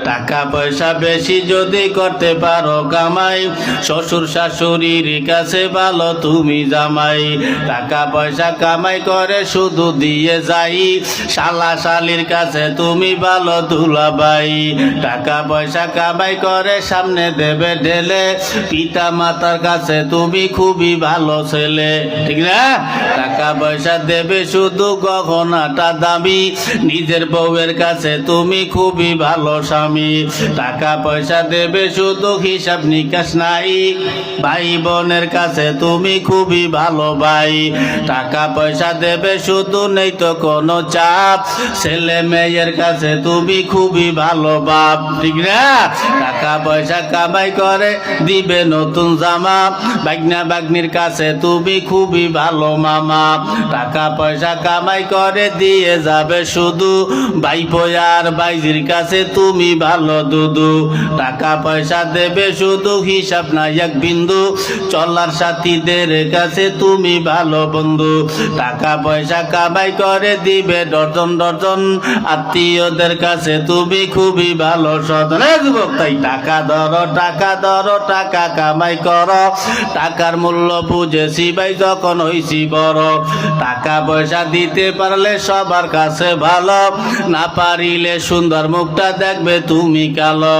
টাকা পয়সা বেশি যদি করতে পারো কামাই, শ্বশুর শাশুড়ির কাছে ভালো তুমি জামাই। টাকা পয়সা কামাই করে শুধু দিয়ে যাই, শালা শালির কাছে তুমি ভালো দুলাভাই। টাকা পয়সা কামাই করে সামনে দেবে ঢেলে, পিতা মাতার কাছে তুমি খুবই ভালো ছেলে, ঠিক না? টাকা পয়সা দেবে শুধু গহনাটা দামি, নিজের বউয়ের কাছে তুমি খুবই ভালো স্বামী। টাকা পয়সা দেবে শুধু হিসাব নিকাশ নাই, ভাই বোনের কাছে তুমি খুবই ভালো ভাই। টাকা পয়সা দেবে শুধু নেই তো কোনো চাপ, ছেলে মেয়ের কাছে তুমি খুবই ভালো বাপ, ঠিক না? টাকা পয়সা কামাই করে দিবে নতুন জামা, বাগনা বাগনির কাছে তুমি খুবই ভালো মামা। টাকা পয়সা কামাই করে দিয়ে যাবে শুধু, ভাইপো আর ভাইজির কাছে তুমি ভালো দুদু। টাকা পয়সা দেবে শুধু হিসাব নাই এক বিন্দু, চলার সাথীদের কাছে তুমি ভালো বন্ধু। টাকা পয়সা কামাই করে দিবে ডজন ডজন, আত্মীয়দের কাছে তুমি খুবই ভালো স্বজন। যুবক তাই টাকা ধরো টাকা ধরো, টাকা কামাই করো, টাকার মূল্য বুঝেছি ভাই যখন হইছি বড়। টাকা পয়সা দিতে পারলে সবার কাছে ভালো, না পারিলে সুন্দর মুখটা দেখবে তুমি কালো।